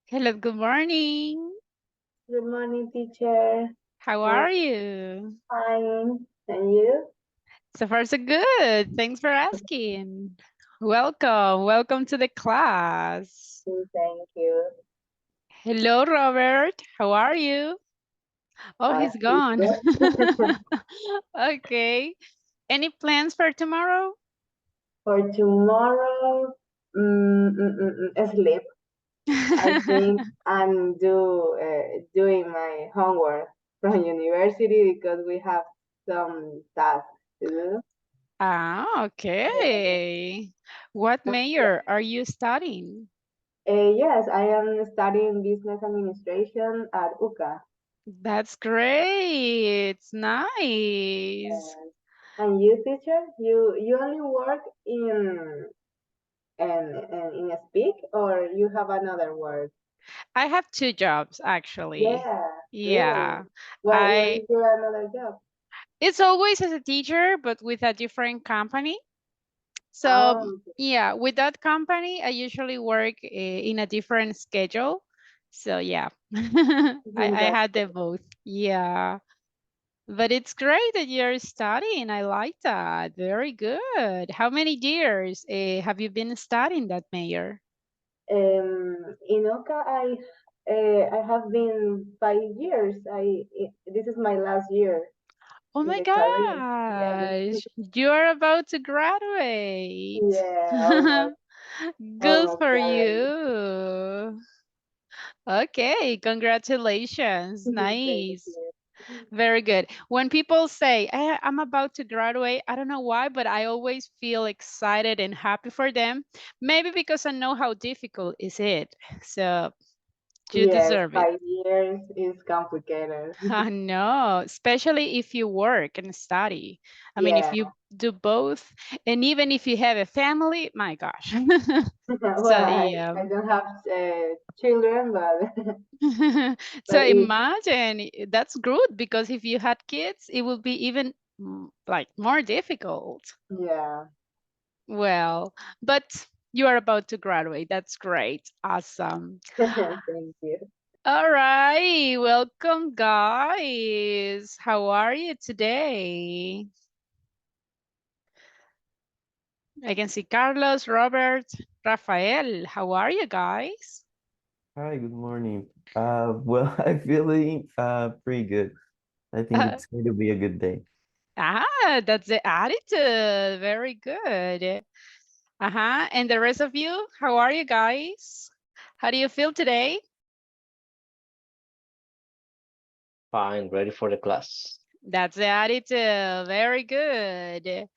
Hello, good morning. Good morning, teacher. How How are you? fine. And you? So far, so good. Thanks for asking. Welcome to the class. Thank you. Hello, Robert. How are you? Oh, As he's gone. usual. Okay. Any plans for tomorrow? For tomorrow, sleep. I think I'm doing my homework from university because we have some tasks to do. Yeah. Okay. What major are you studying? Yes, I am studying business administration at UCA. That's great. It's nice. And you, teacher, you only work in a speak or you have another word? I have two jobs actually. Yeah, really. Yeah. What I is your another job? It's always as a teacher, but with a different company. So Um, yeah, with that company, I usually work in a different schedule. So yeah, I that's had them both. Yeah. But it's great that you're studying. I like that. Very good. How many years have you been studying that, Mayor? in Oka, I have been 5 years. This is my last year Oh in my the career. Yeah, gosh, you're about to graduate. yeah, almost, Good almost for graduated. you. Okay, congratulations. Thank Nice. you. Very good. When people say, I'm about to graduate, I don't know why, but I always feel excited and happy for them. Maybe because I know how difficult is it. So you Yes, deserve it. 5 years is complicated. I know, especially if you work and study. I mean, if Yeah. you do both, and even if you have a family, my gosh. Well, So yeah. I don't have children, but So but it, imagine that's good because if you had kids, it would be even like more difficult. yeah. Well, but you are about to graduate. That's great. Awesome. Thank you. All right. Welcome, guys. How are you today? I can see Carlos, Robert, Rafael. How are you guys? Hi, good morning. Well, I'm feeling pretty good. I think it's going to be a good day. That's the attitude. Very good. And the rest of you, how are you guys? How do you feel today? Fine, ready for the class. That's the attitude. Very good.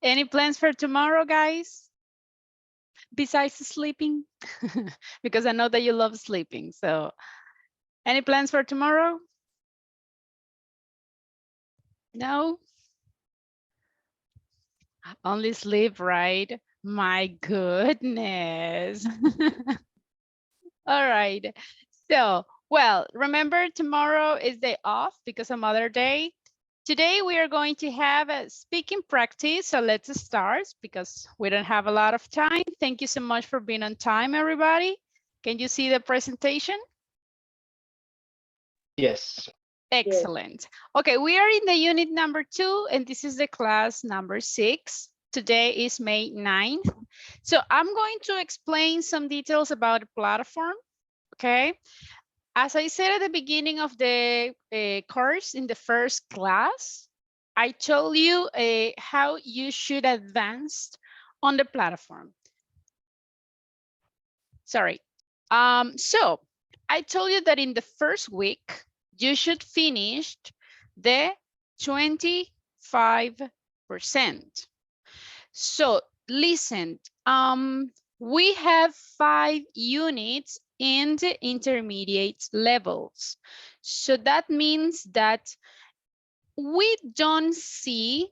Any plans for tomorrow, guys? Besides sleeping? Because I know that you love sleeping. So, any plans for tomorrow? No? Only sleep, right? My goodness. All right. So, well, remember tomorrow is day off because of Mother Day. Today we are going to have a speaking practice. So let's start because we don't have a lot of time. Thank you so much for being on time, everybody. Can you see the presentation? Yes. Yes. Excellent. Okay, we are in the unit number 2, and this is the class number 6. Today is May 9th. So I'm going to explain some details about the platform, okay? As I said at the beginning of the course in the first class, I told you how you should advance on the platform. Sorry. So I told you that in the first week, you should finish the 25%. So listen, we have 5 units in the intermediate levels. So that means that we don't see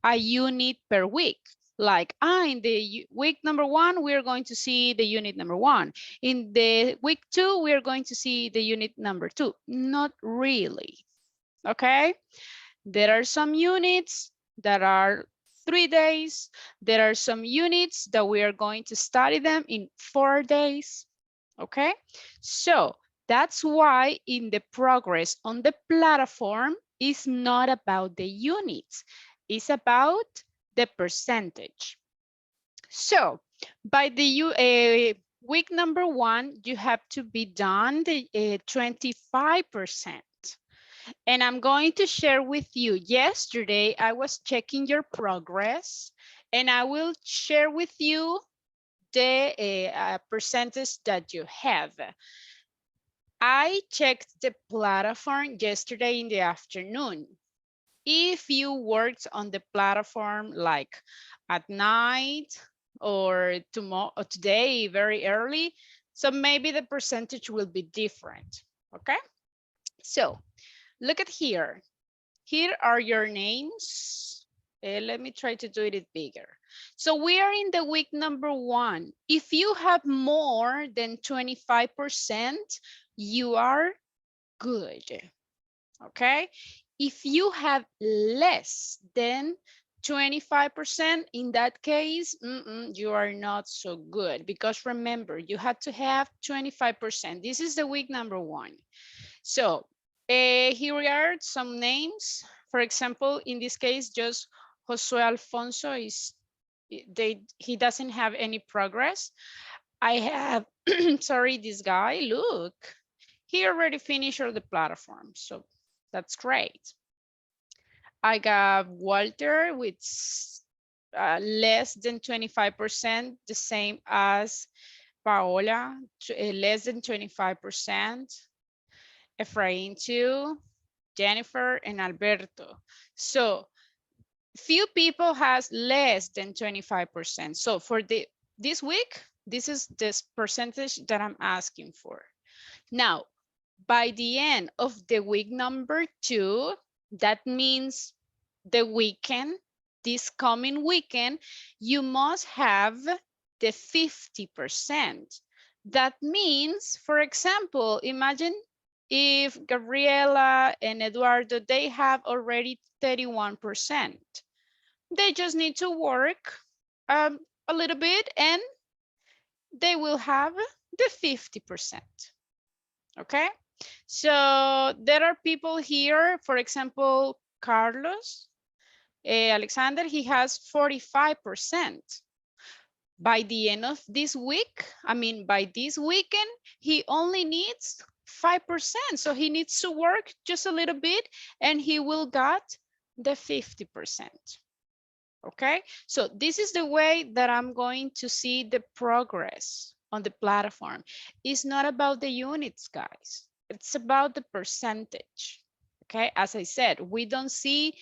a unit per week. Like, in the week number 1, we're going to see the unit number 1. In the week 2, we're going to see the unit number 2. Not really, okay? There are some units that are 3 days. There are some units that we are going to study them in 4 days. Okay, so that's why in the progress on the platform is not about the units, it's about the percentage. So by the week number 1, you have to be done the 25%. And I'm going to share with you, yesterday I was checking your progress and I will share with you the percentage that you have. I checked the platform yesterday in the afternoon. If you worked on the platform like at night or tomorrow or today very early, so maybe the percentage will be different. Okay, so look at here. Here are your names. Let me try to do it bigger. So we are in the week number 1. If you have more than 25%, you are good. Okay. If you have less than 25%, in that case, you are not so good, because remember, you had to have 25%. This is the week number 1. So here we are, some names. For example, in this case, just Josue Alfonso he doesn't have any progress. I have, sorry, this guy, look, he already finished all the platform. So that's great. I got Walter with less than 25%, the same as Paola, less than 25%. Efrain too, Jennifer and Alberto. So few people has less than 25%. So for this week, this is this percentage that I'm asking for. Now, by the end of the week number 2, that means the weekend, this coming weekend, you must have the 50%. That means, for example, imagine if Gabriela and Eduardo, they have already 31%. They just need to work a little bit and they will have the 50%. Okay, so there are people here, for example, Carlos, Alexander, he has 45%. By the end of this week, I mean, by this weekend, he only needs 5%. So he needs to work just a little bit and he will get the 50%. Okay, so this is the way that I'm going to see the progress on the platform. It's not about the units, guys. It's about the percentage. Okay, as I said, we don't see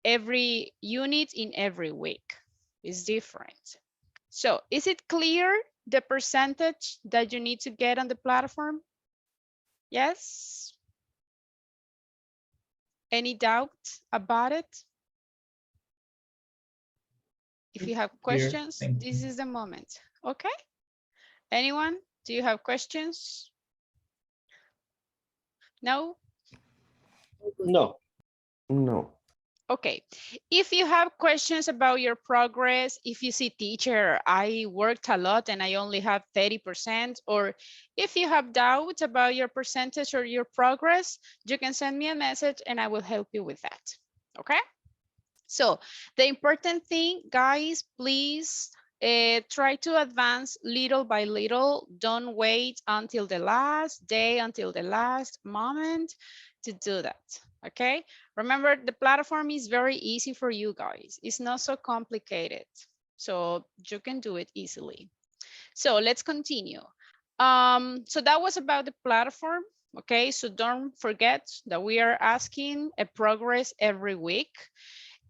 every unit in every week. It's different. So is it clear the percentage that you need to get on the platform? Yes? Any doubt about it? If you have questions, this is the moment. Okay. Anyone? Do you have questions? No? No. No. Okay. If you have questions about your progress, if you see, teacher, I worked a lot and I only have 30%, or if you have doubts about your percentage or your progress, you can send me a message and I will help you with that. Okay. So the important thing, guys, please try to advance little by little. Don't wait until the last day, until the last moment to do that. Okay. Remember, the platform is very easy for you guys. It's not so complicated. So you can do it easily. So let's continue. So that was about the platform. Okay. So don't forget that we are asking a progress every week.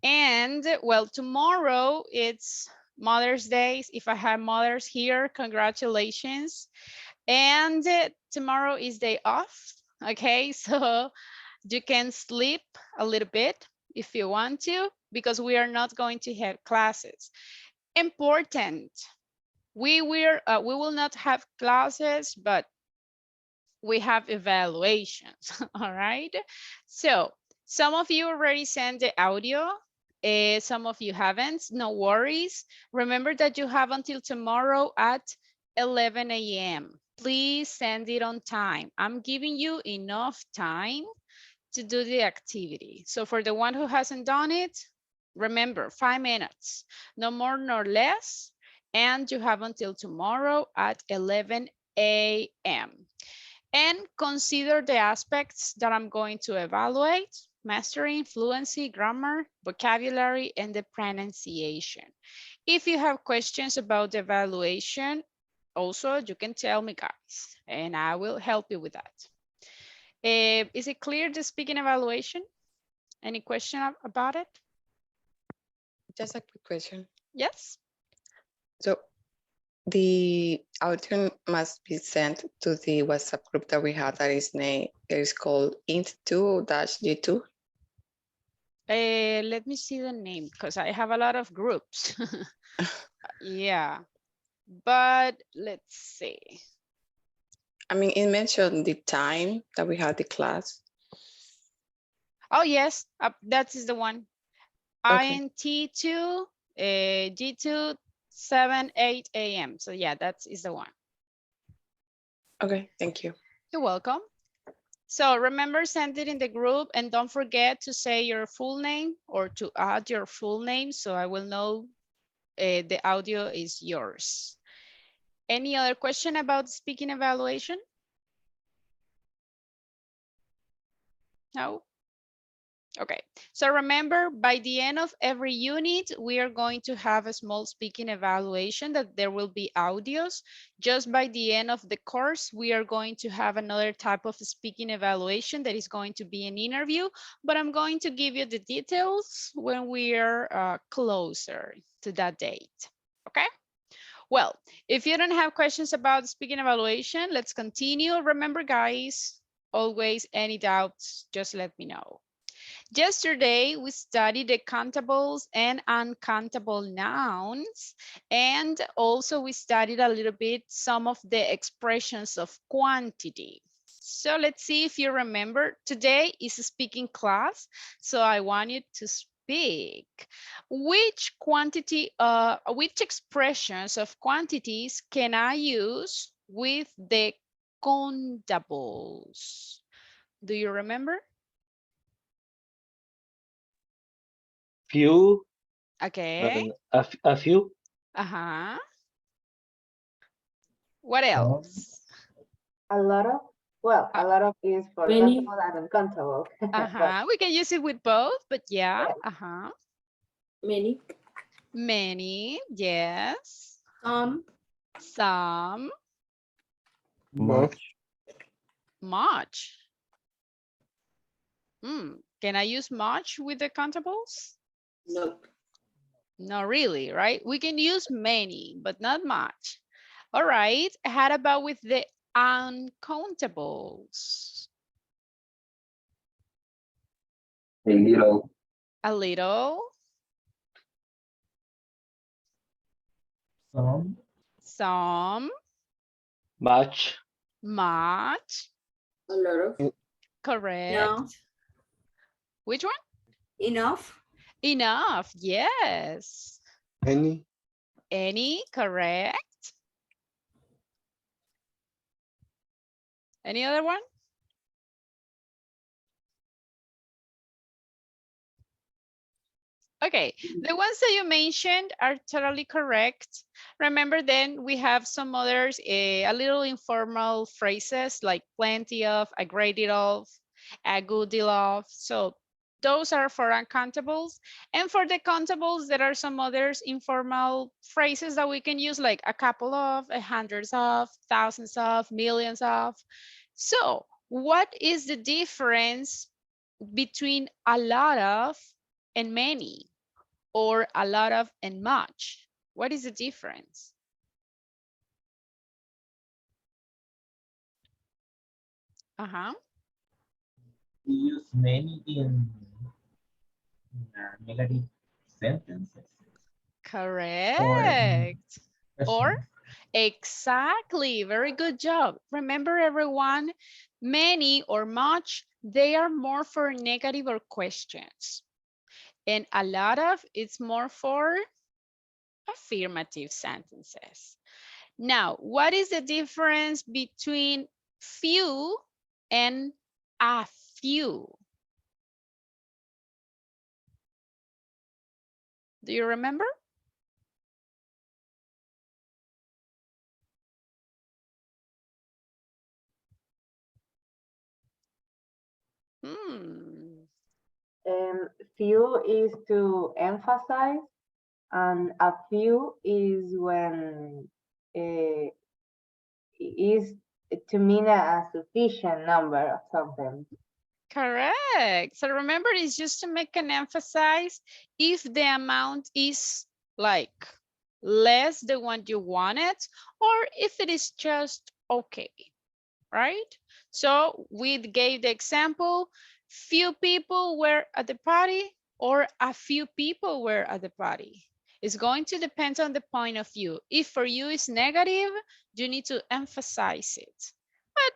And well, tomorrow it's Mother's Day. If I have mothers here, congratulations. And tomorrow is day off. Okay, so you can sleep a little bit if you want to, because we are not going to have classes. Important. We will not have classes, but we have evaluations. All right. So some of you already sent the audio. Some of you haven't. No worries. Remember that you have until tomorrow at 11 a.m. please send it on time. I'm giving you enough time to do the activity. So for the one who hasn't done it, remember 5 minutes, no more nor less. And you have until tomorrow at 11 a.m. And consider the aspects that I'm going to evaluate: mastering, fluency, grammar, vocabulary, and the pronunciation. If you have questions about the evaluation, also you can tell me, guys, and I will help you with that. Is it clear, the speaking evaluation? Any question about it? Just a quick question. Yes. So the audio must be sent to the WhatsApp group that we have that is called int2-g2. Let me see the name because I have a lot of groups. Yeah, but let's see. I mean, it mentioned the time that we had the class. Oh, yes, that is the one. Okay. INT2, G2, 7, 8 a.m. So yeah, that is the one. Okay, thank you. You're welcome. So remember, send it in the group and don't forget to say your full name or to add your full name so I will know the audio is yours. Any other question about speaking evaluation? No? Okay, so remember, by the end of every unit, we are going to have a small speaking evaluation that there will be audios. Just by the end of the course, we are going to have another type of speaking evaluation that is going to be an interview, but I'm going to give you the details when we are closer to that date, okay? Well, if you don't have questions about speaking evaluation, let's continue. Remember, guys, always any doubts, just let me know. Yesterday, we studied the countables and uncountable nouns, and also we studied a little bit some of the expressions of quantity. So let's see if you remember. Today is a speaking class, so I want you to speak. Which expressions of quantities can I use with the countables? Do you remember? Few. Okay. A few. Uh-huh. What else? A lot of, well, a lot of is for Many. countable and uncountable. But Uh-huh. We can use it with both, but yeah. Yeah. Uh-huh. Many. Many, yes. Some. Some, Much. much. Can I use much with the countables? Nope. Not really, right? We can use many, but not much. All right. How about with the uncountables? A little. A little, some, Much. much. A lot of. Correct. No. Which one? Enough. Enough, yes. Any. Any, correct. Any other one? Okay, the ones that you mentioned are totally correct. Remember, then we have some others, a little informal phrases like plenty of, a great deal of, a good deal of. So those are for uncountables. And for the countables, there are some others informal phrases that we can use, like a couple of, hundreds of, thousands of, millions of. So what is the difference between a lot of and many, or a lot of and much? What is the difference? Uh-huh. We use many in negative sentences. Correct. Or Question. exactly, very good job. Remember, everyone, many or much, they are more for negative or questions. And a lot of, it's more for affirmative sentences. Now, what is the difference between few and a few? Do you remember? Few is to emphasize, and a few is when is to mean a sufficient number of something. Correct. So remember, it's just to make an emphasize if the amount is like less than what you wanted, or if it is just okay, right? So we gave the example, few people were at the party or a few people were at the party. It's going to depend on the point of view. If for you is negative, you need to emphasize it. But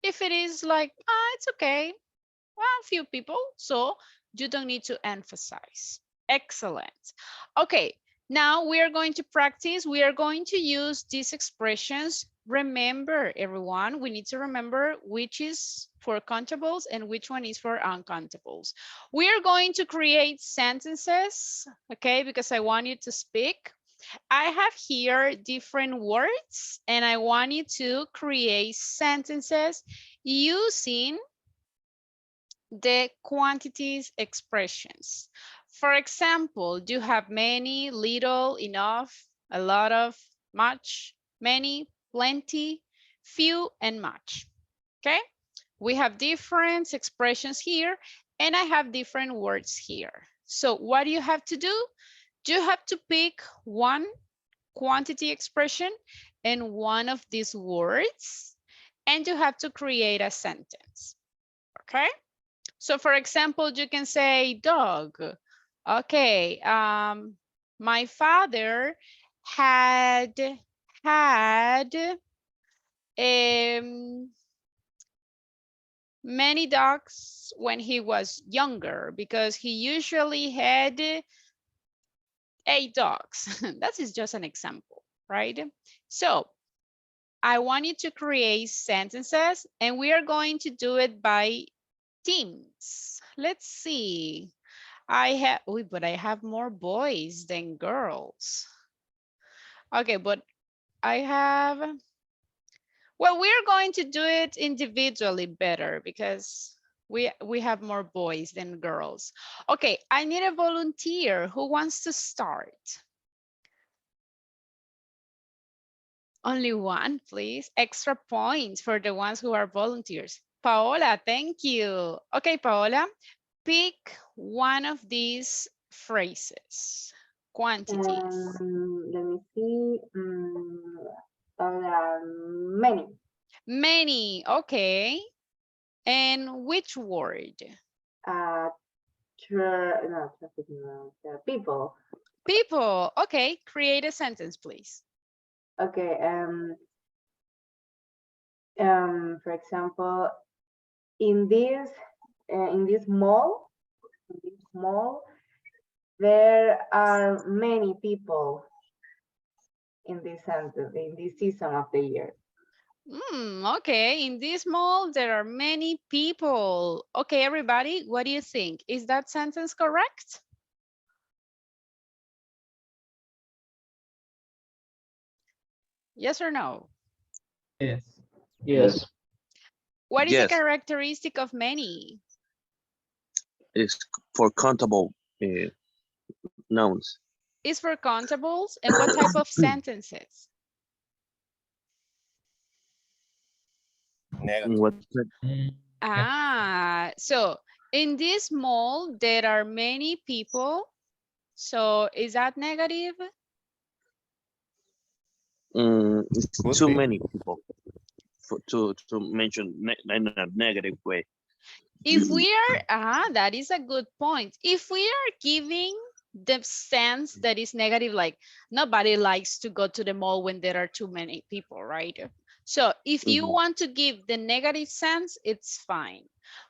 if it is like, it's okay, well, a few people, so you don't need to emphasize. Excellent. Okay, now we are going to practice. We are going to use these expressions. Remember, everyone, we need to remember which is for countables and which one is for uncountables. We are going to create sentences, okay, because I want you to speak. I have here different words and I want you to create sentences using the quantities expressions. For example, you have many, little, enough, a lot of, much, many, plenty, few, and much. Okay, we have different expressions here and I have different words here. So what do you have to do? You have to pick one quantity expression and one of these words, and you have to create a sentence. Okay. So for example, you can say dog. Okay, my father had many dogs when he was younger because he usually had 8 dogs. That is just an example, right? So I want you to create sentences and we are going to do it by teams. Let's see. But I have more boys than girls. Okay, but I have, well, we're going to do it individually better because we have more boys than girls. Okay, I need a volunteer. Who wants to start? Only one, please. Extra points for the ones who are volunteers. Paola, thank you. Okay, Paola, pick one of these phrases, quantities. Let me see. Many. Many, okay. And which word? People. People, okay. Create a sentence, please. Okay. For example, in this mall, there are many people in this sentence, in this season of the year. Okay, in this mall, there are many people. Okay, everybody, what do you think? Is that sentence correct? Yes or no? Yes. Yes. What is Yes. the characteristic of many? It's for countable nouns. Is for countables, and what type of sentences? What? So in this mall, there are many people. So is that negative? It's too many people to mention in a negative way. If we are, that is a good point. If we are giving the sense that is negative, like nobody likes to go to the mall when there are too many people, right? So if you want to give the negative sense, it's fine.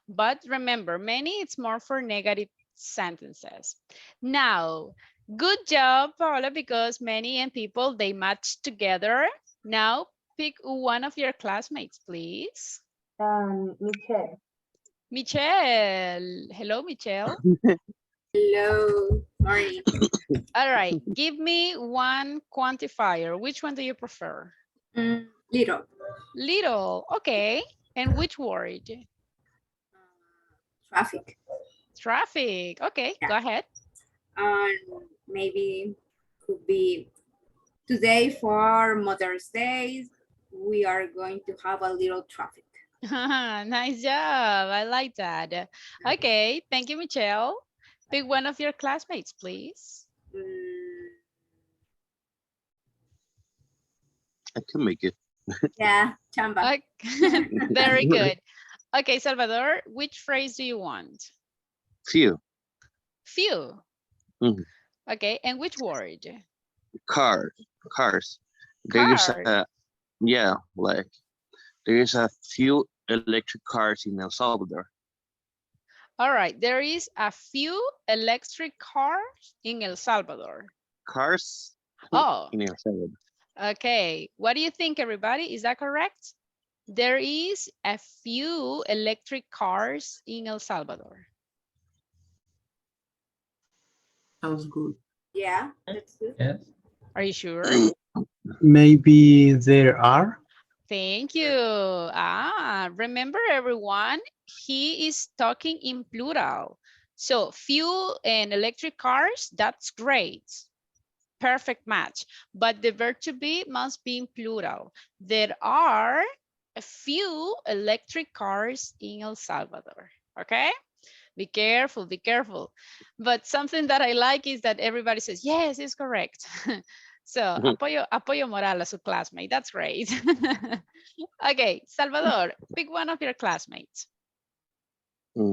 But remember, many, it's more for negative sentences. Now, good job, Paola, because many and people, they match together. Now pick one of your classmates, please. Michelle. Michelle. Hello, Michelle. Hello. Morning. All right, give me one quantifier. Which one do you prefer? Little. Little, okay. And which word? Traffic. Traffic, okay, Yeah. go ahead. Maybe could be today for Mother's Day. We are going to have a little traffic. Nice job, I like that. Okay, thank you, Michelle. Pick one of your classmates, please. I can make it. Yeah, Chamba. Okay. Very good. Okay, Salvador, which phrase do you want? Few. Few. Mhm. Okay, and which word? Cars. There is Cars. a, yeah, like there is a few electric cars in El Salvador. All right, there is a few electric cars in El Salvador. Cars Oh, in El Salvador. okay. What do you think, everybody? Is that correct? There is a few electric cars in El Salvador. Sounds good. Yeah, that's good. Yes. Are you sure? Maybe there are. Thank you. Remember everyone, he is talking in plural. So few and electric cars, that's great. Perfect match. But the verb to be must be in plural. There are a few electric cars in El Salvador. Okay? Be careful, be careful. But something that I like is that everybody says, yes, it's correct. So apoyo moral a su classmate. That's great. Okay, Salvador, pick one of your classmates. Let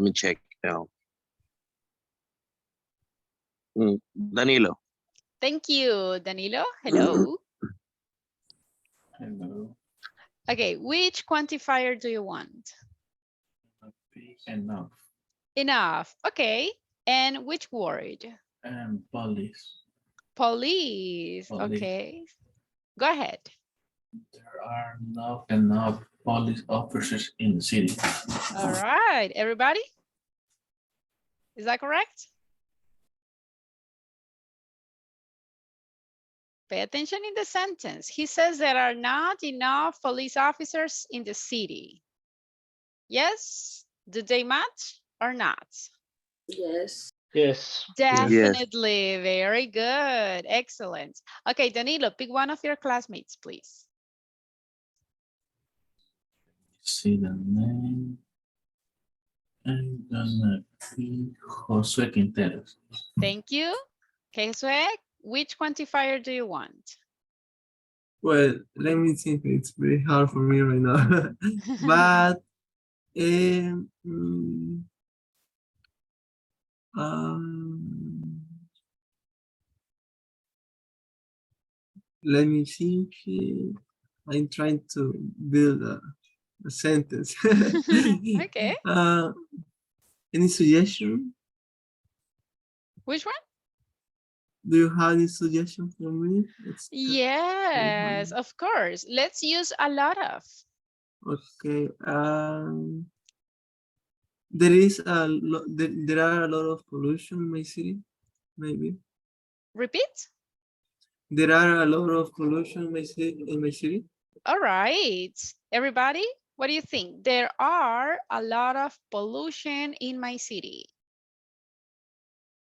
me check now. Danilo. Thank you, Danilo. Hello. Hello. Okay, which quantifier do you want? Enough. Enough. Okay. And which word? Police. Police. Police. Okay. Go ahead. There are not enough police officers in the city. All right, everybody. Is that correct? Pay attention in the sentence. He says there are not enough police officers in the city. Yes? Do they match or not? Yes. Yes. Definitely. Very good. Excellent. Okay, Danilo, pick one of your classmates, please. See the name. I'm gonna be Josue Quinteros. Thank you. Okay, Josue, which quantifier do you want? Well, let me think. It's very hard for me right now. But let me think. I'm trying to build a sentence. Okay. Any suggestion? Which one? Do you have any suggestion for me? Yes, of course. Let's use a lot of. Okay. There are a lot of pollution in my city, maybe. Repeat. There are a lot of pollution in my city. All right. Everybody, what do you think? There are a lot of pollution in my city.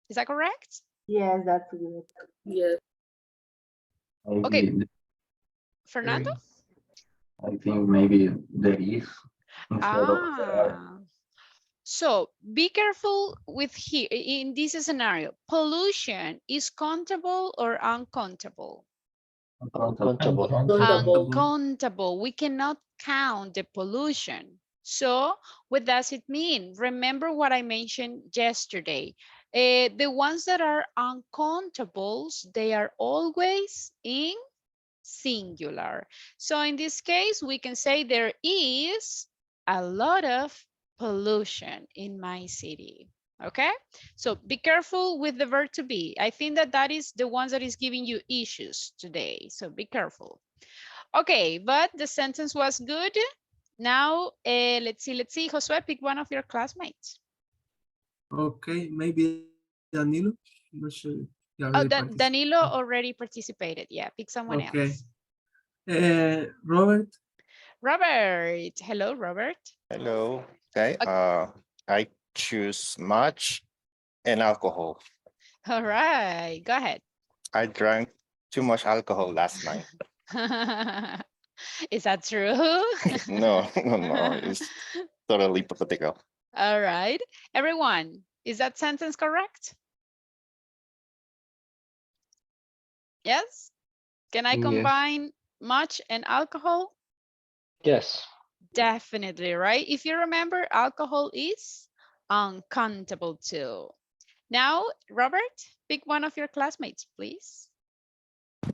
Is that correct? Yes, that's good. Yeah. Okay. Fernando? I think maybe there is. instead of there are. So be careful with here in this scenario. Pollution is countable or uncountable? Uncountable. Uncountable. We cannot count the pollution. So what does it mean? Remember what I mentioned yesterday. The ones that are uncountables, they are always in singular. So in this case, we can say there is a lot of pollution in my city. Okay, so be careful with the verb to be. I think that that is the ones that is giving you issues today, so be careful. Okay, but the sentence was good. Now, let's see, Josue, pick one of your classmates. Okay, maybe Danilo. Not sure. He Oh, already participated. Danilo already participated. Yeah, pick someone Okay. else. Robert. Robert, hello, Robert. Hello. Okay. Okay. I choose match and alcohol. All right, go ahead. I drank too much alcohol last night. Is that true? No, it's totally hypothetical. All right, everyone, is that sentence correct? Yes? Can I Yes. combine much and alcohol? Yes. Definitely, right? If you remember, alcohol is uncountable too. Now, Robert, pick one of your classmates, please.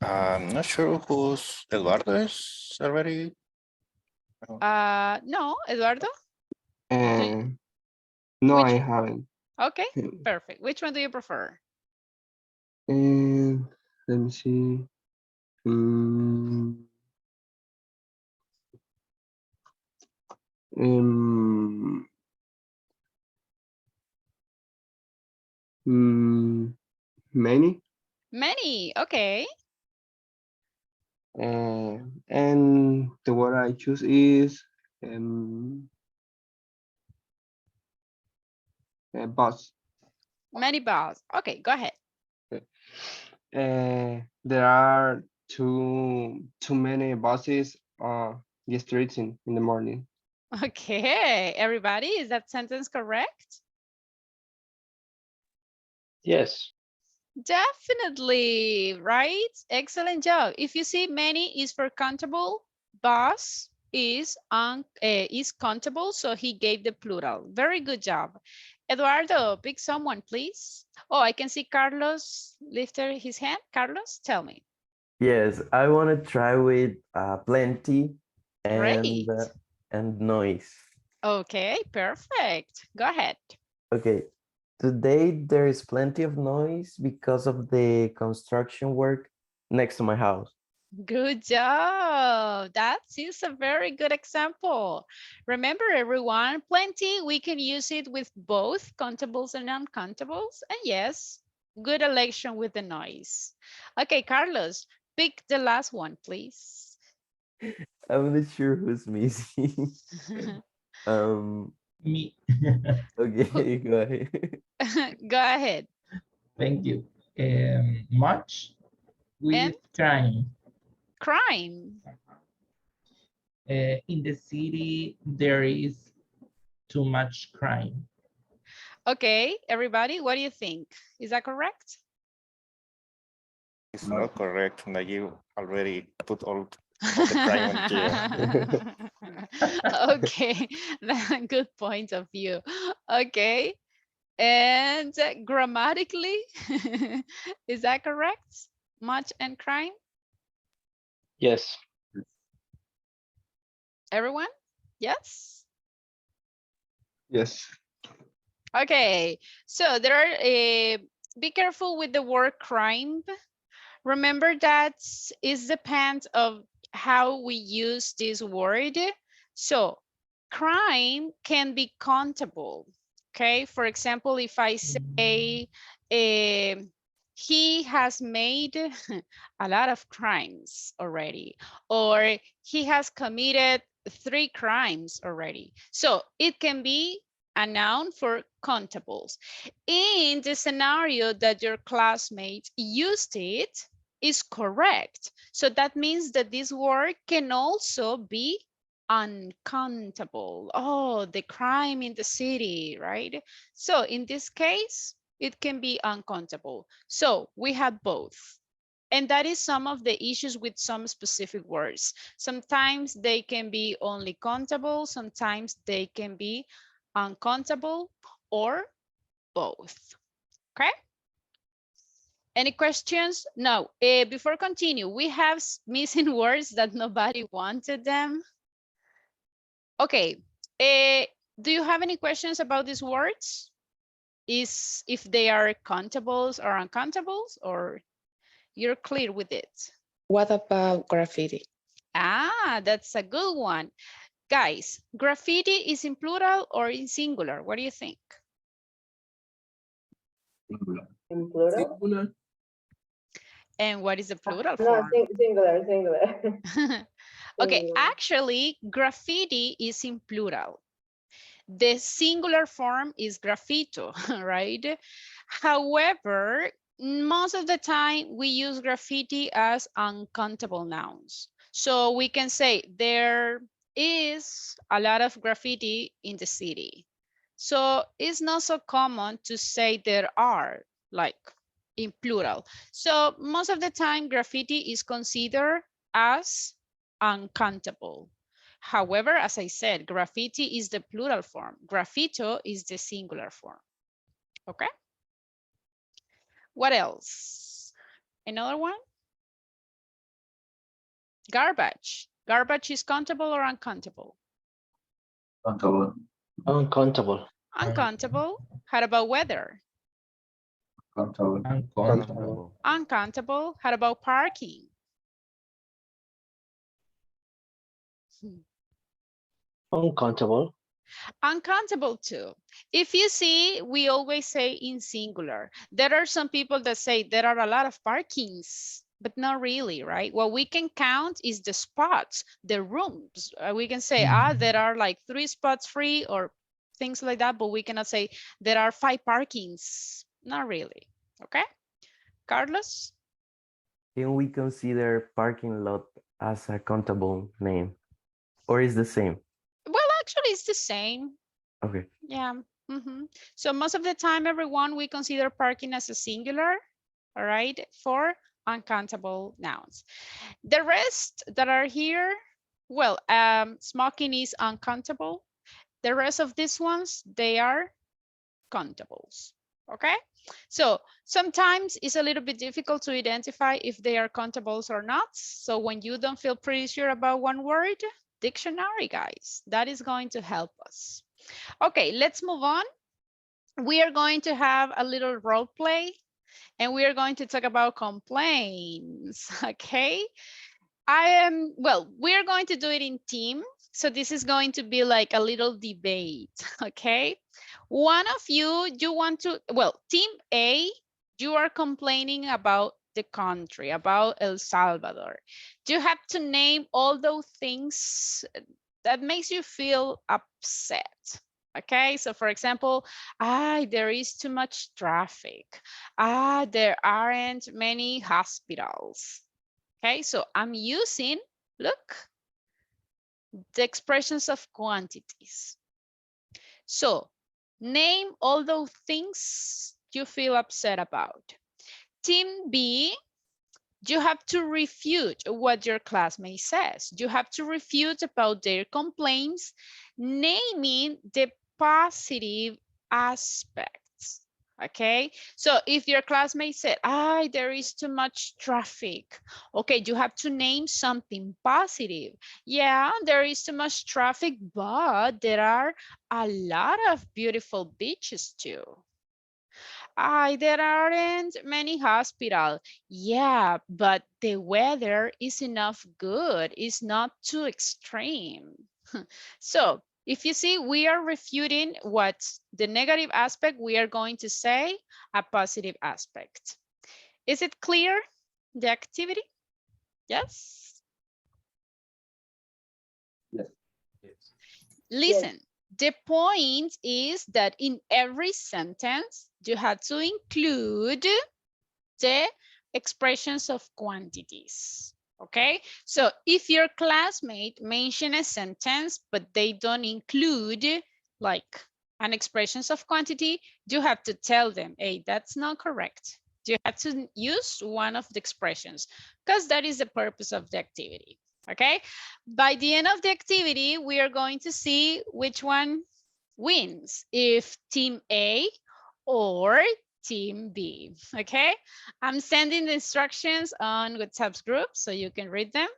I'm not sure who's Eduardo is already. No, Eduardo? No, Which- I haven't. Okay, perfect. Which one do you prefer? And let me see. Many. Many, okay. And the word I choose is bus. Many balls. Okay, go ahead. There are too many buses on the streets in the morning. Okay, everybody, is that sentence correct? Yes. Definitely, right? Excellent job. If you see many is for countable, bus is countable, so he gave the plural. Very good job. Eduardo, pick someone, please. Oh, I can see Carlos lifted his hand. Carlos, tell me. Yes, I want to try with plenty Great. and noise. Okay, perfect. Go ahead. Okay, today there is plenty of noise because of the construction work next to my house. Good job. That is a very good example. Remember, everyone, plenty, we can use it with both countables and uncountables. And yes, good election with the noise. Okay, Carlos, pick the last one, please. I'm not sure who's missing. Me. Okay, go ahead. Go ahead. Thank you. Much with And? crime. Crime. In the city, there is too much crime. Okay, everybody, what do you think? Is that correct? It's not correct. That you already put all the crime on here. Okay, good point of view. Okay, and grammatically, is that correct? Much and crime? Yes. Everyone? Yes? Yes. Okay, so there are, be careful with the word crime. Remember that it depends of how we use this word. So crime can be countable. Okay, for example, if I say he has made a lot of crimes already, or he has committed 3 crimes already. So it can be a noun for countables. In the scenario that your classmates used it, is correct. So that means that this word can also be uncountable. Oh, the crime in the city, right? So in this case, it can be uncountable. So we have both. And that is some of the issues with some specific words. Sometimes they can be only countable, sometimes they can be uncountable, or both. Okay? Any questions? No. Before continue, we have missing words that nobody wanted them. Okay. Do you have any questions about these words? is if they are countables or uncountables, or you're clear with it? What about graffiti? Ah, that's a good one. Guys, graffiti is in plural or in singular? What do you think? Singular. In plural? Singular. And what is the plural No, form? singular, singular. Okay, Singular. actually, graffiti is in plural. The singular form is graffito, right? However, most of the time we use graffiti as uncountable nouns. So we can say there is a lot of graffiti in the city. So it's not so common to say there are, like in plural. So most of the time graffiti is considered as uncountable. However, as I said, graffiti is the plural form. Graffito is the singular form. Okay. What else? Another one? Garbage. Garbage is countable or uncountable? Countable. Uncountable. Uncountable. How about weather? Countable. Uncountable. Uncountable. How about parking? Uncountable. Uncountable too. If you see, we always say in singular. There are some people that say there are a lot of parkings, but not really, right? What we can count is the spots, the rooms. We can say, there are like 3 spots free or things like that, but we cannot say there are 5 parkings. Not really, okay? Carlos? Can we consider parking lot as a countable name? Or is the same? Well, actually, it's the same. Okay. Yeah. So most of the time, everyone, we consider parking as a singular, all right, for uncountable nouns. The rest that are here, well, smoking is uncountable. The rest of these ones, they are countables, okay? So sometimes it's a little bit difficult to identify if they are countables or not. So when you don't feel pretty sure about one word, dictionary, guys, that is going to help us. Okay, let's move on. We are going to have a little role play and we are going to talk about complaints, okay? We are going to do it in team. So this is going to be like a little debate, okay? One of you want to, team A, you are complaining about the country, about El Salvador. You have to name all those things that makes you feel upset. Okay, so for example, there is too much traffic. There aren't many hospitals. Okay, so I'm using, look, the expressions of quantities. So name all those things you feel upset about. Team B, you have to refute what your classmate says. You have to refute about their complaints, naming the positive aspects. Okay, so if your classmate said, there is too much traffic. Okay, you have to name something positive. Yeah, there is too much traffic, but there are a lot of beautiful beaches too. There aren't many hospitals. Yeah, but the weather is enough good. It's not too extreme. So if you see, we are refuting what's the negative aspect. We are going to say a positive aspect. Is it clear, the activity? Yes? Yes. Listen, the point is that in every sentence, you have to include the expressions of quantities. Okay, so if your classmate mention a sentence, but they don't include like an expressions of quantity, you have to tell them, hey, that's not correct. You have to use one of the expressions because that is the purpose of the activity. Okay, by the end of the activity, we are going to see which one wins, if team A or team B, okay? I'm sending the instructions on WhatsApp's group so you can read them.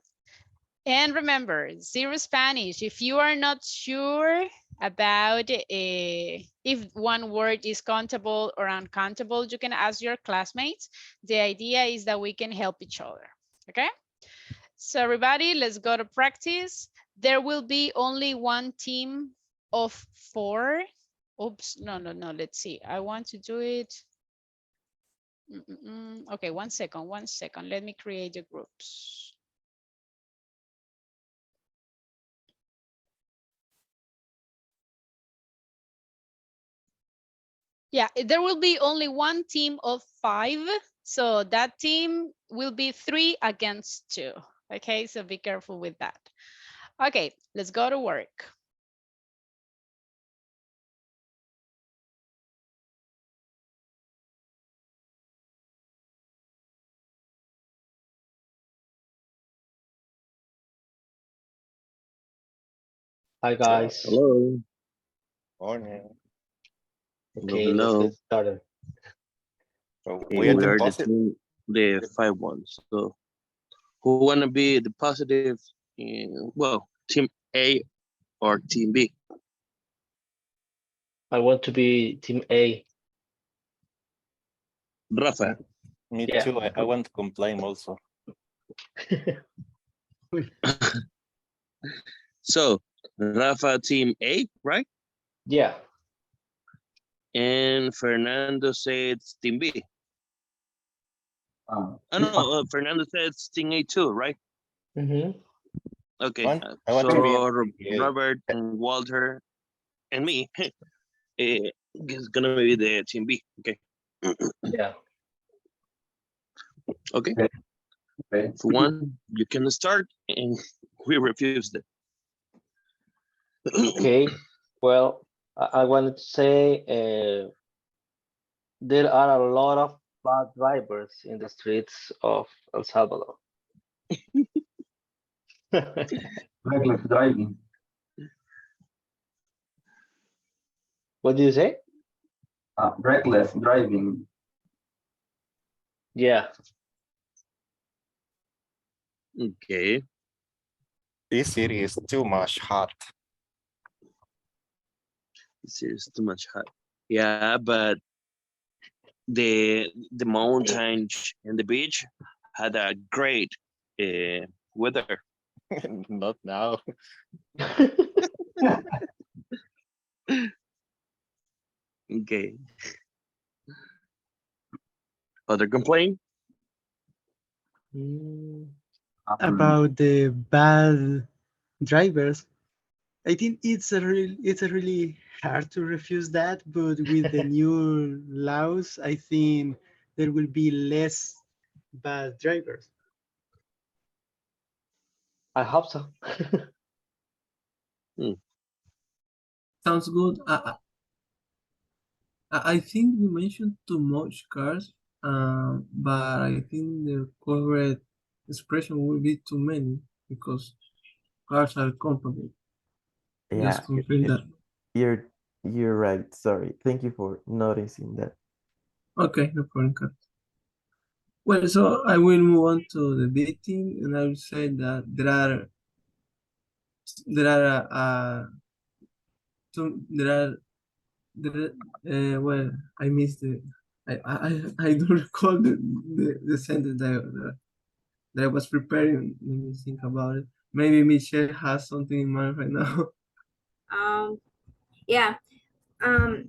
And remember, zero Spanish. If you are not sure about if one word is countable or uncountable. You can ask your classmates. The idea is that we can help each other, okay? So everybody, let's go to practice. There will be only one team of 4. Oops, no, let's see. I want to do it. Okay, one second. Let me create the groups. Yeah, there will be only one team of 5. So that team will be 3 against 2. Okay, so be careful with that. Okay, let's go to work. Hi guys. Hello. Morning. Okay, let's Hello. get started. So Okay, we are we the are the positive. team, the 5 ones. So who wanna be the positive? Well, team A or team B? I want to be team A. Rafa. Me Yeah. too. I want to complain also. So Rafa, team A, right? Yeah. And Fernando says team B. Oh no, Fernando says team A too, right? Mm-hmm. Okay, I want to be so a- Robert and Walter and me is gonna be the team B. Okay. Yeah. Okay. Okay. For one, you can start, and we refused it. Okay. Well, I wanted to say there are a lot of bad drivers in the streets of El Salvador. Reckless driving. What do you say? Reckless driving. Yeah. Okay. This city is too much hot. This is too much hot. Yeah, but the mountains and the beach had a great weather. Not now. Okay. Other complaint? About the bad drivers, I think it's a really hard to refuse that, but with the new laws, I think there will be less bad drivers. I hope so. Sounds good. I think you mentioned too much cars, but I think the correct expression will be too many because cars are company. Yeah, Just confirm that. you're right. Sorry. Thank you for noticing that. Okay, no problem, Kat. Well, so I will move on to the B team, and I will say that there are well, I missed the I don't recall the sentence that I was preparing. Let me think about it. Maybe Michelle has something in mind right now. Yeah. I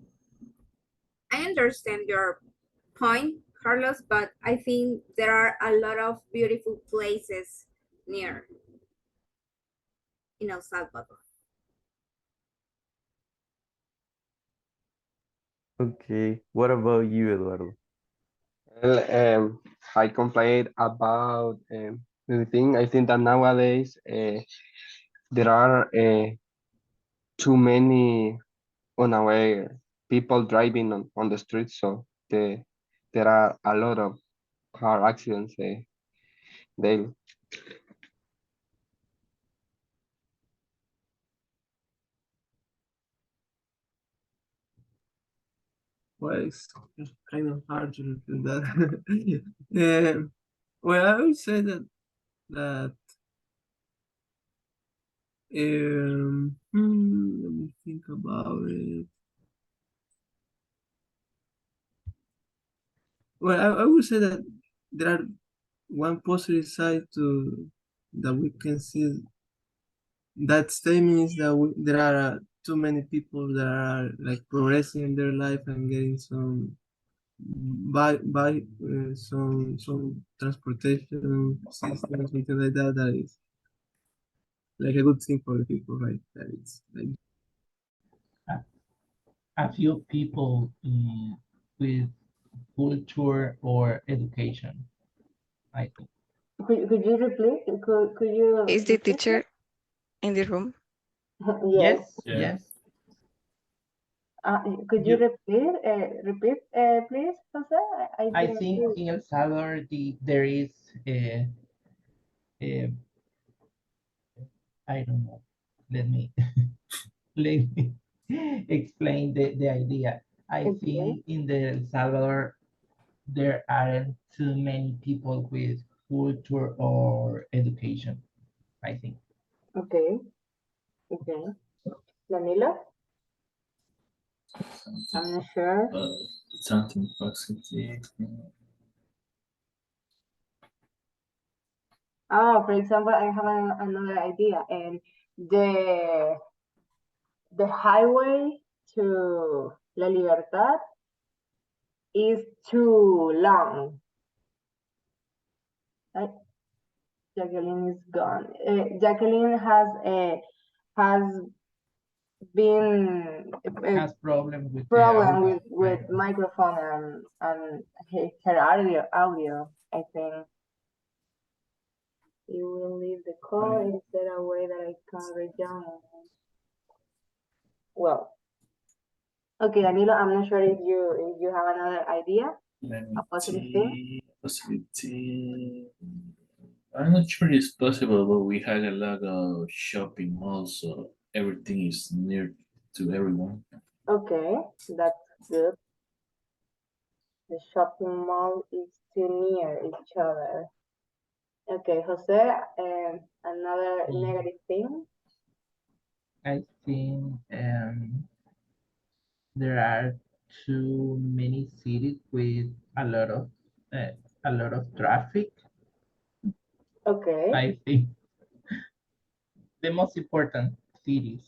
understand your point, Carlos, but I think there are a lot of beautiful places near in El Salvador. Okay. What about you, Eduardo? Well, I complained about the thing. I think that nowadays there are too many unaware people driving on the streets, so there are a lot of car accidents daily. Well, it's kind of hard to do that. Well, I would say that Let me think about it. Well, I would say that there are one positive side to that we can see. That statement is that there are too many people that are like progressing in their life and getting some some transportation system, something like that. That is like a good thing for the people, right? That it's like a few people with culture or education, I think. Could you repeat? Could you? Is the repeat it? teacher in the room? Yes. Yes. Could you repeat? Please, Jose? I didn't think hear. in El Salvador there is I don't know. Let me let me explain the idea. I Okay. think in the El Salvador there aren't too many people with culture or education, I think. Okay. Okay. Danilo? I'm not sure. Something positive. Oh, for example, I have another idea, and the highway to La Libertad is too long. Jacqueline is gone. Jacqueline has been Has problem with the problem audio, with right? microphone and her audio. I think you will leave the call. Is there a way that I can rejoin? Well, okay, Danilo, I'm not sure if you have another idea, Let me a positive thing. see. Possibility. I'm not sure it's possible, but we had a lot of shopping malls, so everything is near to everyone. Okay, that's good. The shopping mall is too near each other. Okay, Jose, another negative thing. I think there are too many cities with a lot of traffic. Okay. I think the most important cities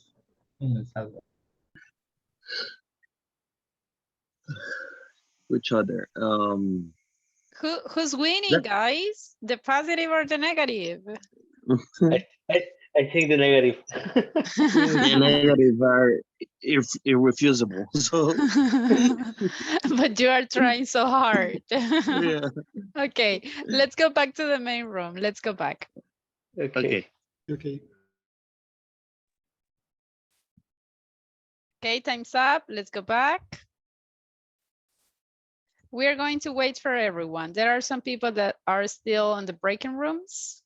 in El Salvador. Which other? Who's winning, guys? The positive or the negative? I think the negative. The negative are irrefusable. So But you are trying so hard. yeah. Okay, let's go back to the main room. Let's go back. Okay. Okay. Okay, time's up. Let's go back. We are going to wait for everyone. There are some people that are still in the breaking rooms.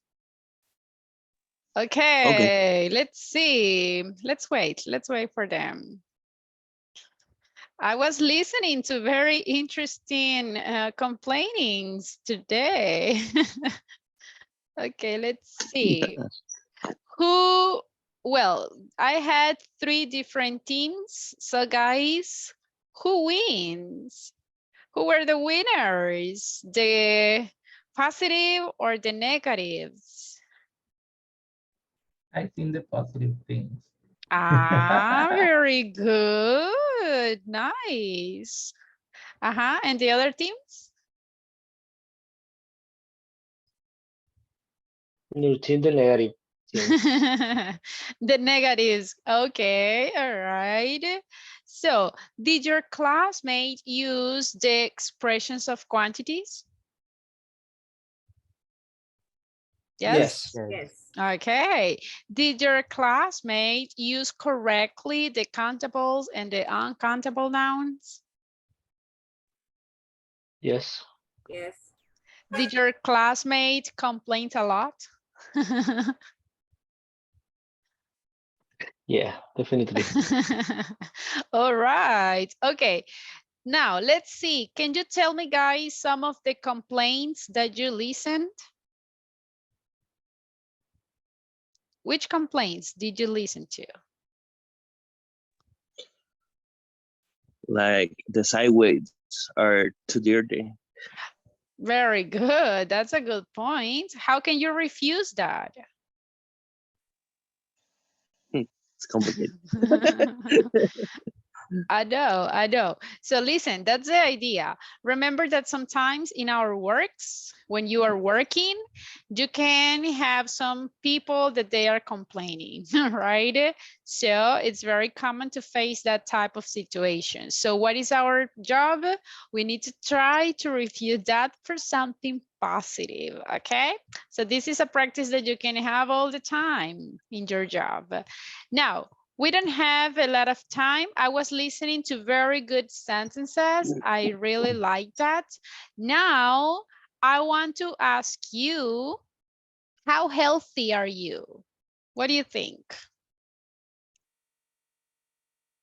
Okay, let's see. Let's wait for them. I was listening to very interesting complainings today. Okay, let's see. Well, I had 3 different teams. So guys, who wins? Who were the winners? The positive or the negatives? I think the positive things. Ah, very good. Nice. And the other teams? The negative. The negatives. Okay, all right. So, did your classmate use the expressions of quantities? Yes? Yes. Okay. Did your classmate use correctly the countables and the uncountable nouns? Yes. Yes. Did your classmate complain a lot? Yeah, definitely. All right. Okay. Now, let's see. Can you tell me, guys, some of the complaints that you listened? Which complaints did you listen to? Like the sideways are too dirty. Very good. That's a good point. How can you refuse that? It's complicated. I know. So listen, that's the idea. Remember that sometimes in our works, when you are working, you can have some people that they are complaining, right? So it's very common to face that type of situation. So what is our job? We need to try to refute that for something positive, okay? So this is a practice that you can have all the time in your job. Now, we don't have a lot of time. I was listening to very good sentences. I really like that. Now, I want to ask you, how healthy are you? What do you think?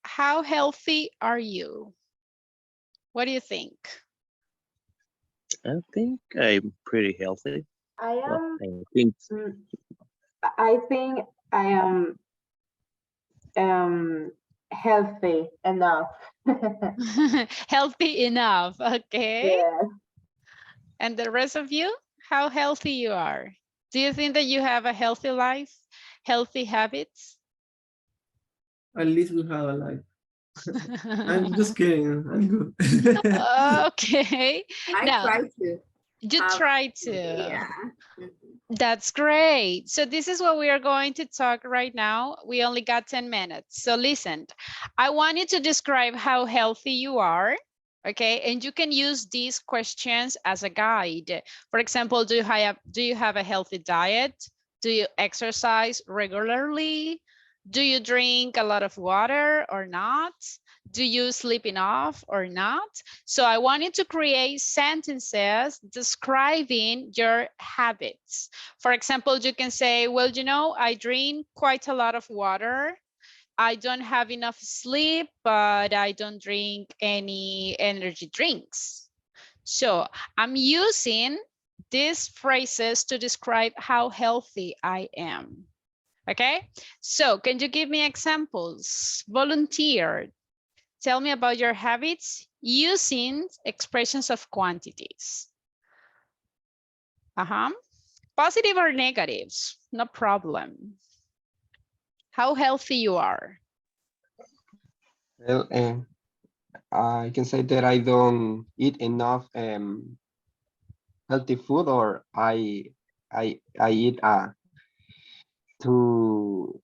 How healthy are you? What do you think? I think I'm pretty healthy. I Well, am. I think I think I am healthy enough. Healthy enough, okay? Yeah. And the rest of you, how healthy you are? Do you think that you have a healthy life, healthy habits? At least we have a life. I'm just kidding. I'm good. Okay. I Now, try to. you have- try to. Yeah. That's great. So this is what we are going to talk right now. We only got 10 minutes. So listen, I want you to describe how healthy you are. Okay, and you can use these questions as a guide. For example, do you have a healthy diet? Do you exercise regularly? Do you drink a lot of water or not? Do you sleep enough or not? So I want you to create sentences describing your habits. For example, you can say, well, you know, I drink quite a lot of water. I don't have enough sleep, but I don't drink any energy drinks. So I'm using these phrases to describe how healthy I am. Okay, so can you give me examples? Volunteer. Tell me about your habits using expressions of quantities. Positive or negatives, no problem. How healthy you are. Well, I can say that I don't eat enough healthy food, or I eat too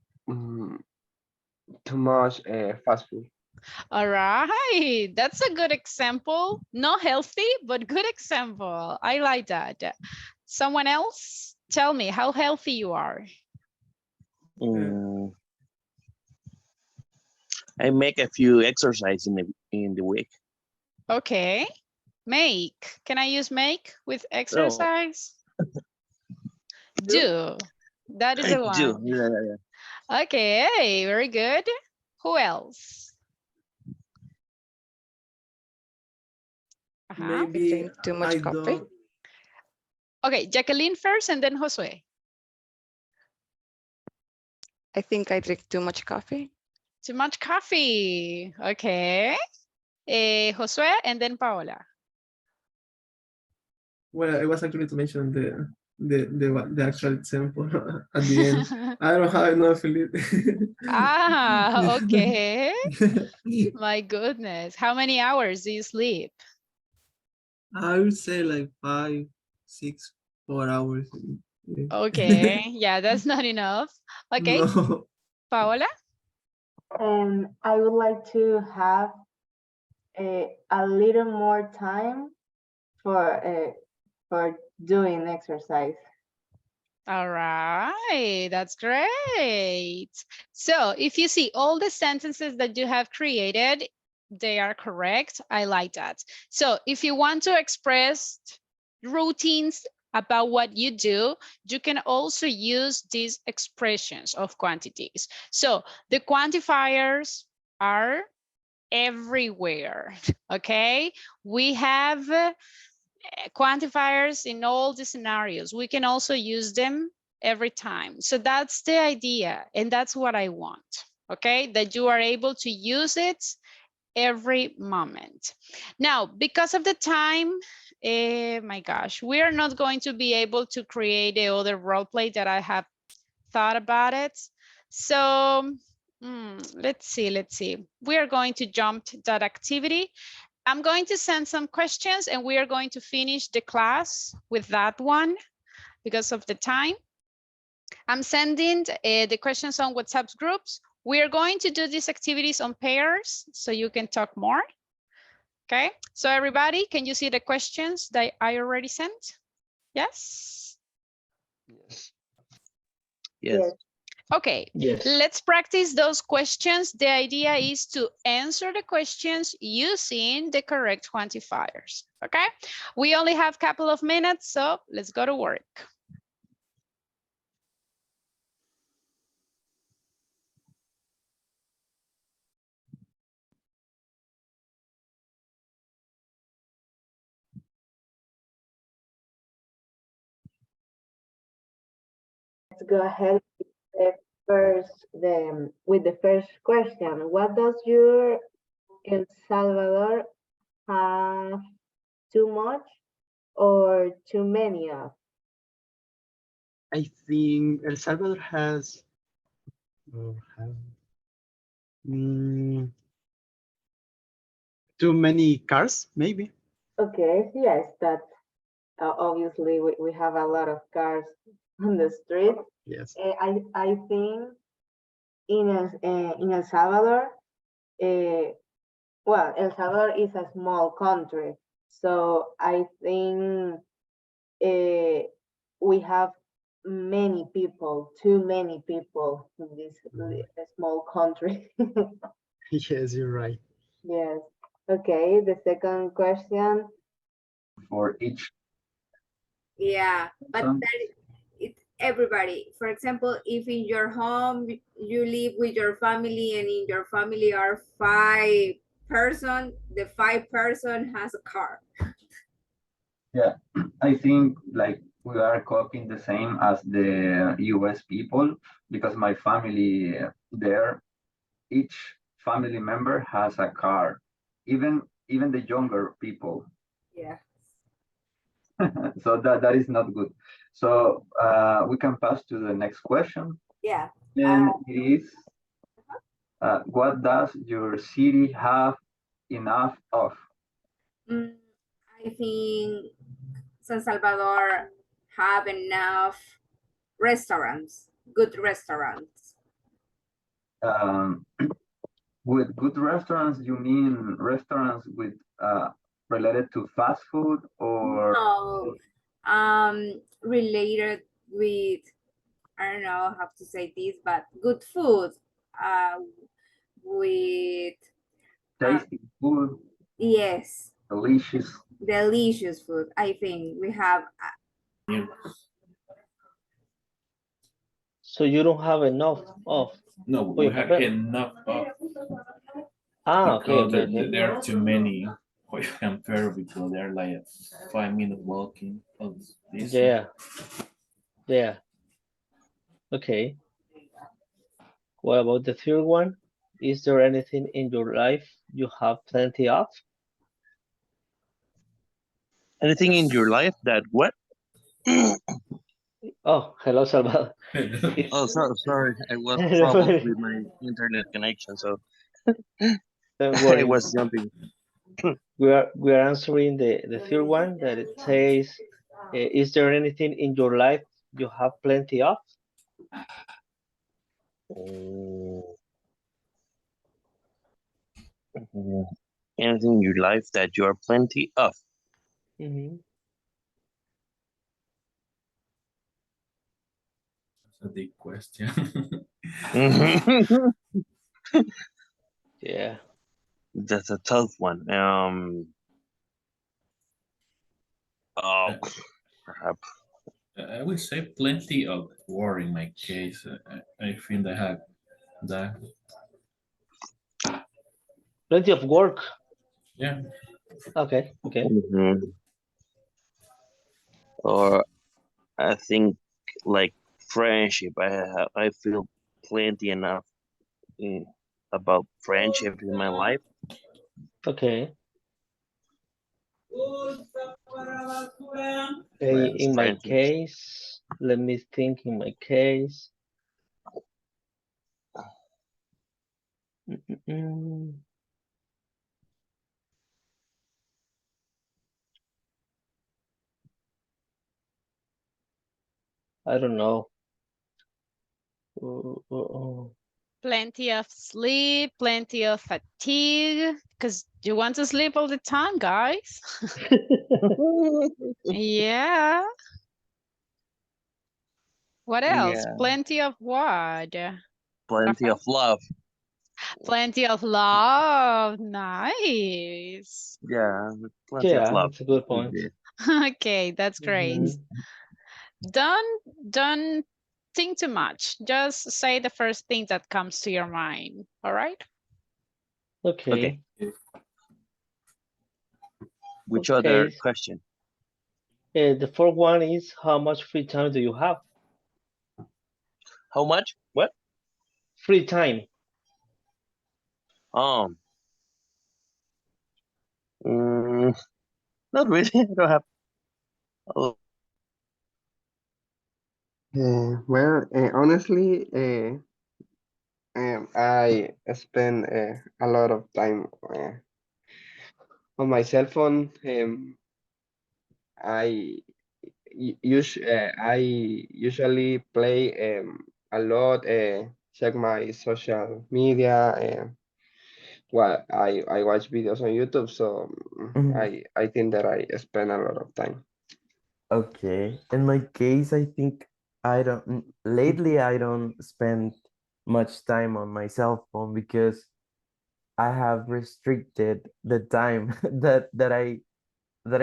too much fast food. All right, that's a good example. Not healthy, but good example. I like that. Someone else, tell me how healthy you are. I make a few exercise in the week. Okay, make. Can I use make with exercise? Do. That is I the do. one. Yeah. Okay, very good. Who else? Maybe drink too much I coffee. don't. Okay, Jacqueline first and then Josue. I think I drink too much coffee. Too much coffee. Okay. Josue and then Paola. Well, I was actually to mention the actual example at the end. I don't have enough sleep. Ah, okay. My goodness. How many hours do you sleep? I would say like 5, 6, 4 hours. Yeah. Okay, yeah, that's not enough. Okay, No. Paola? I would like to have a little more time for doing exercise. All right, that's great. So if you see all the sentences that you have created, they are correct. I like that. So if you want to express routines about what you do, you can also use these expressions of quantities. So the quantifiers are everywhere, okay? We have quantifiers in all the scenarios. We can also use them every time. So that's the idea, and that's what I want, okay? That you are able to use it every moment. Now, because of the time, my gosh, we are not going to be able to create the other role play that I have thought about it. So let's see. We are going to jump to that activity. I'm going to send some questions and we are going to finish the class with that one because of the time. I'm sending the questions on WhatsApp groups. We are going to do these activities on pairs so you can talk more. Okay, so everybody, can you see the questions that I already sent? Yes? Yes. Yes. Okay, Yes. let's practice those questions. The idea is to answer the questions using the correct quantifiers, okay? We only have a couple of minutes, so let's go to work. Let's go ahead with the first question. What does your El Salvador have too much or too many of? I think El Salvador has too many cars, maybe. Okay, yes, that's obviously we have a lot of cars on the street. Yes. I think in El Salvador, well, El Salvador is a small country, so I think we have many people, too many people in this small country. Yes, you're right. Yes. Okay, the second question. For each. Yeah, but that it's everybody. For example, if in your home you live with your family and in your family are 5 person, the 5 person has a car. Yeah, I think like we are copying the same as the US people because my family there, each family member has a car, even the younger people. Yeah. So that is not good. So we can pass to the next question. Yeah. And it is, what does your city have enough of? I think San Salvador have enough restaurants, good restaurants. With good restaurants, you mean restaurants with related to fast food or? No, related with, I don't know how to say this, but good food, with Tasty food. Yes. Delicious. Delicious food. I think we have. So you don't have enough of? No, we have enough of. Okay. There are too many. Quite compare because they're like 5-minute walking. Of this. Yeah. Okay. What about the third one? Is there anything in your life you have plenty of? Anything in your life that what? Oh, hello, Salvador. Oh, sorry. I was troubled with my internet connection, so Don't worry. I was jumping. We are answering the third one that it says, is there anything in your life you have plenty of? Anything in your life that you are plenty of? That's a big question. Yeah. That's a tough one. Perhaps. I would say plenty of war in my case. I think I have that. Plenty of work. Yeah. Okay. Or I think like friendship. I feel plenty enough about friendship in my life. Okay. Friends, In my friendships. case, let me think in my case. I don't know. Plenty of sleep, plenty of fatigue, because you want to sleep all the time, guys. Yeah. What else? Yeah. Plenty of what? Plenty Rafael? of love. Plenty of love. Nice. Yeah, plenty of Yeah, love. that's a good point. Okay, that's great. Don't think too much. Just say the first thing that comes to your mind. All right? Okay. Which Okay. other question? The fourth one is how much free time do you have? How much? What? Free time. Not really. I don't have. Oh, Well, honestly, I spend a lot of time on my cell phone. I usually play a lot, check my social media, well, I watch videos on YouTube, so I think that I spend a lot of time. Okay. In my case, I think lately I don't spend much time on my cell phone because I have restricted the time that I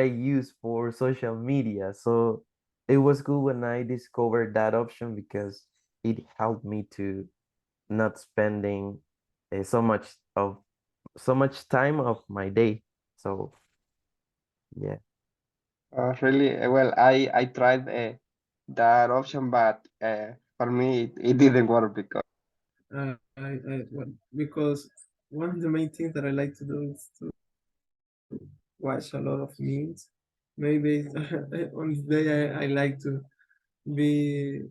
use for social media. So it was good when I discovered that option because it helped me to not spending so much time of my day. So yeah. Really, well, I tried that option, but for me it didn't work because Because one of the main things that I like to do is to watch a lot of memes. Maybe on the day I like to be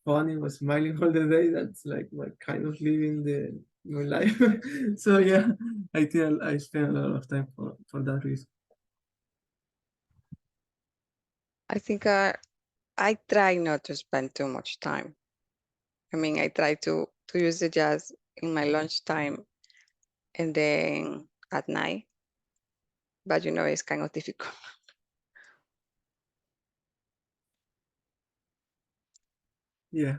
funny or smiling all the day. That's like my kind of living my life. So yeah, I think I spend a lot of time for that reason. I think I try not to spend too much time. I mean, I try to use it just in my lunchtime and then at night. But you know, it's kind of difficult. Yeah.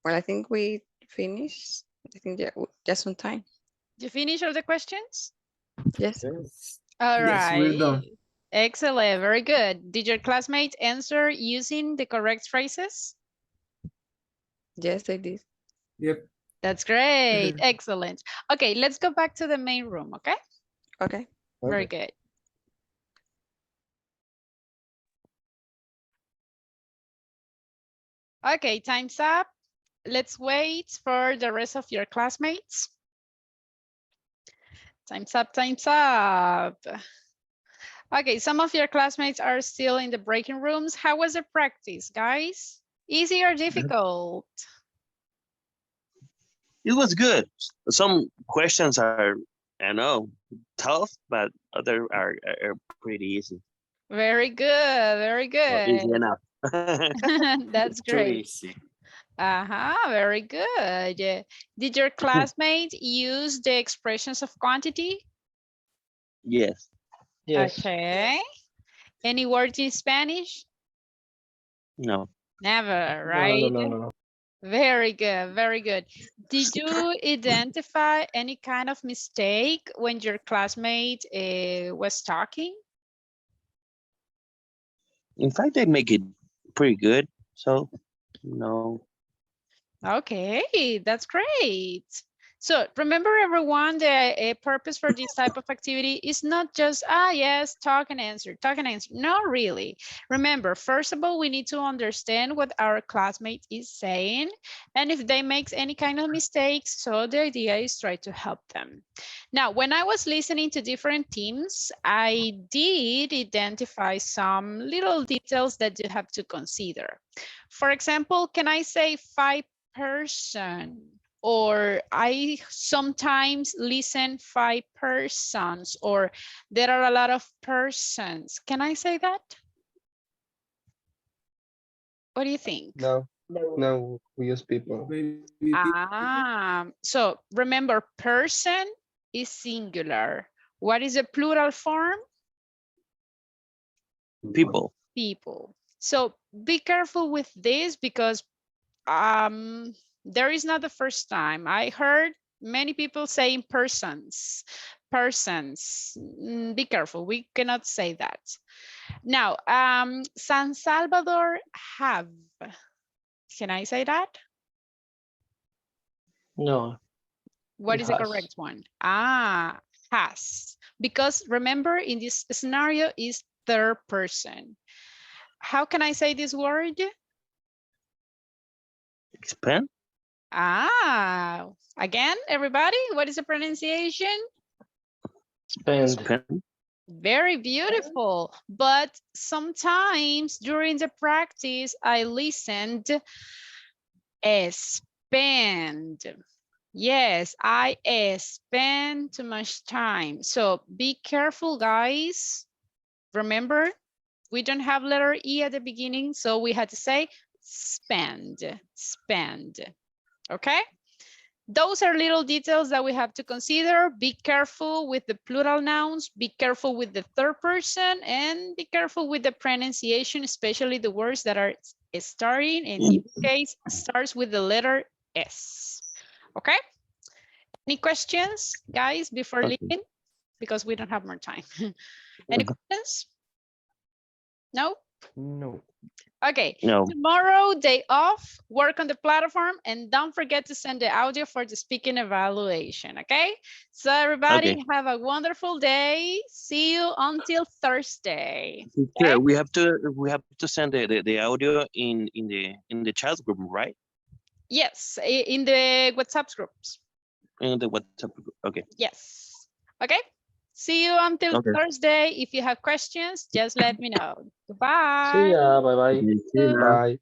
Well, I think we finished. I think just on time. You finish all the questions? Yes. All Yes, we're right. done. Excellent. Very good. Did your classmates answer using the correct phrases? Yes, they did. Yep. That's great. Excellent. Okay, let's go back to the main room, okay? Okay. Very good. Okay, time's up. Let's wait for the rest of your classmates. Time's up, time's up. Okay, some of your classmates are still in the breaking rooms. How was the practice, guys? Easy or difficult? it was good. Some questions are, I know, tough, but other are pretty easy. Very good, very Or easy good. enough. That's Too great. easy. Very good. Did your classmates use the expressions of quantity? Yes. Yes. Okay. Any words in Spanish? No. Never, right? No. Very good, very good. Did you identify any kind of mistake when your classmate was talking? In fact, they make it pretty good. So, no. Okay, that's great. So remember everyone, the purpose for this type of activity is not just, yes, talk and answer. Not really. Remember, first of all, we need to understand what our classmate is saying. And if they make any kind of mistakes, so the idea is try to help them. Now, when I was listening to different teams, I did identify some little details that you have to consider. For example, can I say 5-person? Or I sometimes listen 5 persons, or there are a lot of persons. Can I say that? What do you think? No, we use people. So remember, person is singular. What is the plural form? People. People. So be careful with this because there is not the first time. I heard many people saying persons. Be careful, we cannot say that. Now, San Salvador have. Can I say that? No. What is the correct one? Has. Because remember, in this scenario is third person. How can I say this word? Expand. Again, everybody, what is the pronunciation? Spend. Very beautiful. But sometimes during the practice, I listened, spend. Yes, I spend too much time. So be careful, guys. Remember, we don't have letter E at the beginning, so we had to say spend. Okay? Those are little details that we have to consider. Be careful with the plural nouns, be careful with the third person, and be careful with the pronunciation, especially the words that are starting, and in this case, starts with the letter S. Okay? Any questions, guys, before leaving? Because we don't have more time. Any questions? No? No. Okay, No. tomorrow, day off, work on the platform, and don't forget to send the audio for the speaking evaluation, okay? So everybody have a wonderful day. See you until Thursday. Yeah, we have to send the audio in the chat group, right? Yes, in the WhatsApp groups. In the WhatsApp group. Okay. Yes. Okay. See you until Okay. Thursday. If you have questions, just let me know. Goodbye. See ya. Bye bye. Bye.